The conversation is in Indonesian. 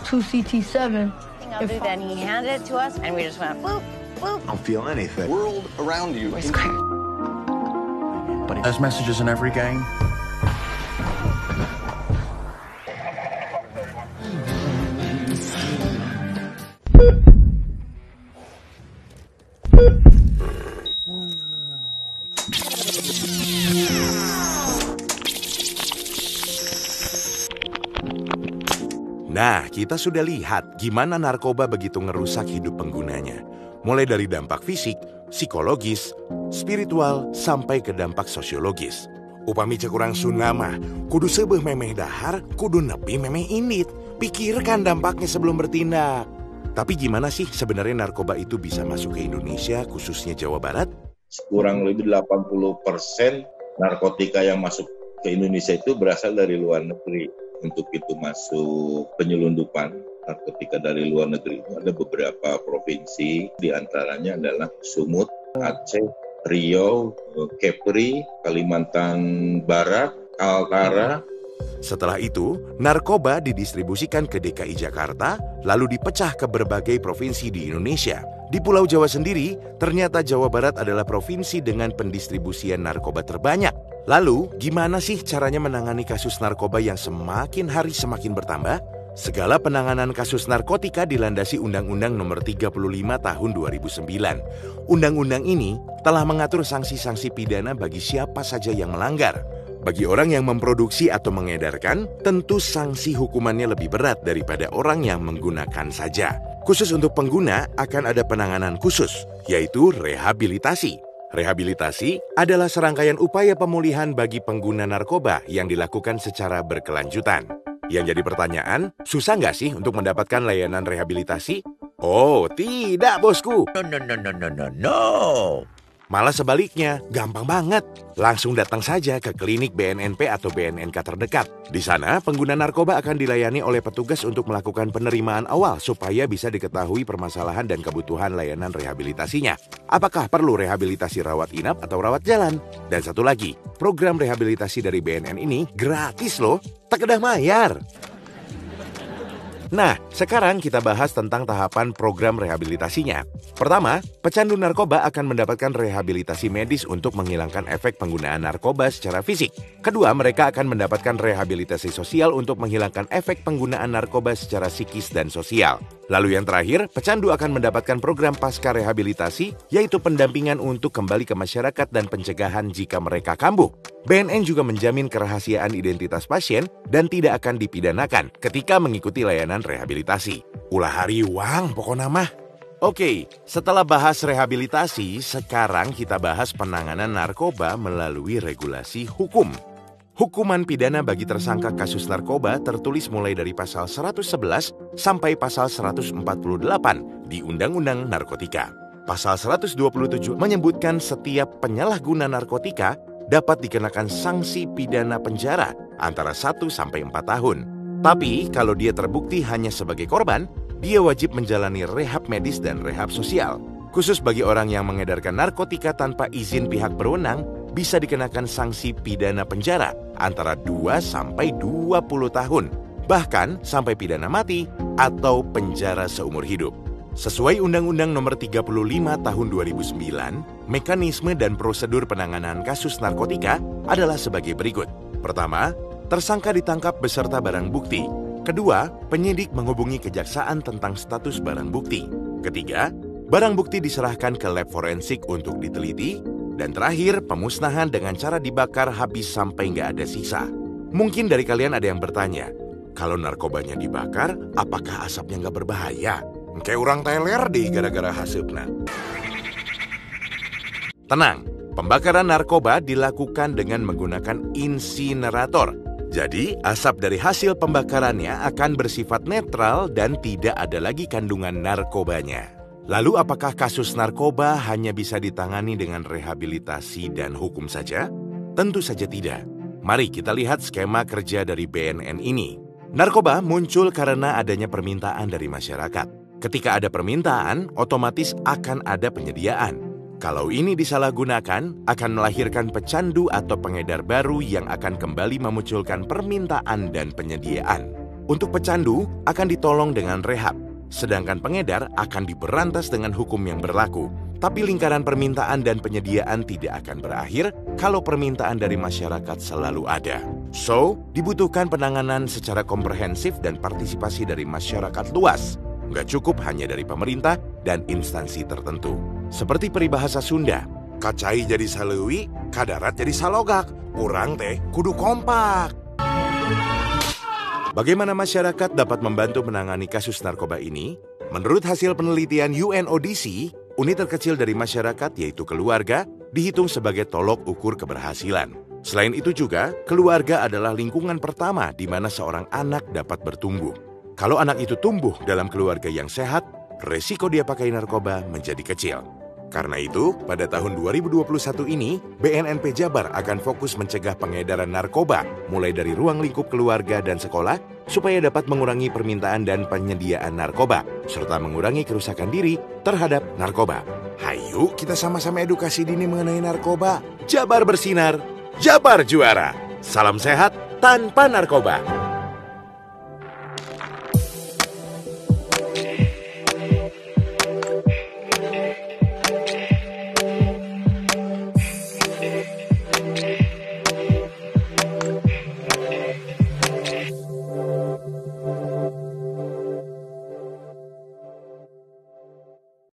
Two CT7. Then he handed it to us, and we just went boop, boop. I don't feel anything. World around you is clear. But there's messages in every game. Nah, kita sudah lihat gimana narkoba begitu ngerusak hidup penggunanya. Mulai dari dampak fisik, psikologis, spiritual, sampai ke dampak sosiologis. Upami cek urang Sunda, kudu seubeuh memeh dahar, kudu nepi memeh indit. Pikirkan dampaknya sebelum bertindak. Tapi gimana sih sebenarnya narkoba itu bisa masuk ke Indonesia, khususnya Jawa Barat? Kurang lebih 80% narkotika yang masuk ke Indonesia itu berasal dari luar negeri. Untuk itu masuk penyelundupan narkotika dari luar negeri itu ada beberapa provinsi, diantaranya adalah Sumut, Aceh, Riau, Kepri, Kalimantan Barat, Kaltara. Setelah itu, narkoba didistribusikan ke DKI Jakarta, lalu dipecah ke berbagai provinsi di Indonesia. Di Pulau Jawa sendiri, ternyata Jawa Barat adalah provinsi dengan pendistribusian narkoba terbanyak. Lalu, gimana sih caranya menangani kasus narkoba yang semakin hari semakin bertambah? Segala penanganan kasus narkotika dilandasi Undang-Undang Nomor 35 Tahun 2009. Undang-undang ini telah mengatur sanksi-sanksi pidana bagi siapa saja yang melanggar. Bagi orang yang memproduksi atau mengedarkan, tentu sanksi hukumannya lebih berat daripada orang yang menggunakan saja. Khusus untuk pengguna akan ada penanganan khusus, yaitu rehabilitasi. Rehabilitasi adalah serangkaian upaya pemulihan bagi pengguna narkoba yang dilakukan secara berkelanjutan. Yang jadi pertanyaan, susah nggak sih untuk mendapatkan layanan rehabilitasi? Oh, tidak bosku. No. Malah sebaliknya, gampang banget. Langsung datang saja ke klinik BNNP atau BNNK terdekat. Di sana, pengguna narkoba akan dilayani oleh petugas untuk melakukan penerimaan awal supaya bisa diketahui permasalahan dan kebutuhan layanan rehabilitasinya. Apakah perlu rehabilitasi rawat inap atau rawat jalan? Dan satu lagi, program rehabilitasi dari BNN ini gratis loh, tak kedah mayar. Nah, sekarang kita bahas tentang tahapan program rehabilitasinya. Pertama, pecandu narkoba akan mendapatkan rehabilitasi medis untuk menghilangkan efek penggunaan narkoba secara fisik. Kedua, mereka akan mendapatkan rehabilitasi sosial untuk menghilangkan efek penggunaan narkoba secara psikis dan sosial. Lalu yang terakhir, pecandu akan mendapatkan program pasca rehabilitasi, yaitu pendampingan untuk kembali ke masyarakat dan pencegahan jika mereka kambuh. BNN juga menjamin kerahasiaan identitas pasien dan tidak akan dipidanakan ketika mengikuti layanan rehabilitasi. Ulah hari uang pokoknya mah. Oke, setelah bahas rehabilitasi, sekarang kita bahas penanganan narkoba melalui regulasi hukum. Hukuman pidana bagi tersangka kasus narkoba tertulis mulai dari pasal 111 sampai pasal 148 di Undang-Undang Narkotika. Pasal 127 menyebutkan setiap penyalahguna narkotika dapat dikenakan sanksi pidana penjara antara 1 sampai 4 tahun. Tapi kalau dia terbukti hanya sebagai korban, dia wajib menjalani rehab medis dan rehab sosial. Khusus bagi orang yang mengedarkan narkotika tanpa izin pihak berwenang, bisa dikenakan sanksi pidana penjara antara 2 sampai 20 tahun, bahkan sampai pidana mati atau penjara seumur hidup. Sesuai Undang-Undang Nomor 35 Tahun 2009, mekanisme dan prosedur penanganan kasus narkotika adalah sebagai berikut. Pertama, tersangka ditangkap beserta barang bukti. Kedua, penyidik menghubungi kejaksaan tentang status barang bukti. Ketiga, barang bukti diserahkan ke lab forensik untuk diteliti. Dan terakhir, pemusnahan dengan cara dibakar habis sampai nggak ada sisa. Mungkin dari kalian ada yang bertanya, kalau narkobanya dibakar, apakah asapnya nggak berbahaya? Kayak orang teler deh gara-gara hasepna. Tenang, pembakaran narkoba dilakukan dengan menggunakan insinerator. Jadi, asap dari hasil pembakarannya akan bersifat netral dan tidak ada lagi kandungan narkobanya. Lalu apakah kasus narkoba hanya bisa ditangani dengan rehabilitasi dan hukum saja? Tentu saja tidak. Mari kita lihat skema kerja dari BNN ini. Narkoba muncul karena adanya permintaan dari masyarakat. Ketika ada permintaan, otomatis akan ada penyediaan. Kalau ini disalahgunakan, akan melahirkan pecandu atau pengedar baru yang akan kembali memunculkan permintaan dan penyediaan. Untuk pecandu akan ditolong dengan rehab, sedangkan pengedar akan diberantas dengan hukum yang berlaku. Tapi lingkaran permintaan dan penyediaan tidak akan berakhir kalau permintaan dari masyarakat selalu ada. So, dibutuhkan penanganan secara komprehensif dan partisipasi dari masyarakat luas. Nggak cukup hanya dari pemerintah dan instansi tertentu. Seperti peribahasa Sunda, kacai jadi saleuwi, kadarat jadi salogak, urang teh kudu kompak. Bagaimana masyarakat dapat membantu menangani kasus narkoba ini? Menurut hasil penelitian UNODC, unit terkecil dari masyarakat yaitu keluarga dihitung sebagai tolok ukur keberhasilan. Selain itu juga, keluarga adalah lingkungan pertama di mana seorang anak dapat bertumbuh. Kalau anak itu tumbuh dalam keluarga yang sehat, resiko dia pakai narkoba menjadi kecil. Karena itu, pada tahun 2021 ini, BNNP Jabar akan fokus mencegah pengedaran narkoba mulai dari ruang lingkup keluarga dan sekolah supaya dapat mengurangi permintaan dan penyediaan narkoba, serta mengurangi kerusakan diri terhadap narkoba. Hayu kita sama-sama edukasi dini mengenai narkoba. Jabar bersinar, Jabar juara. Salam sehat tanpa narkoba.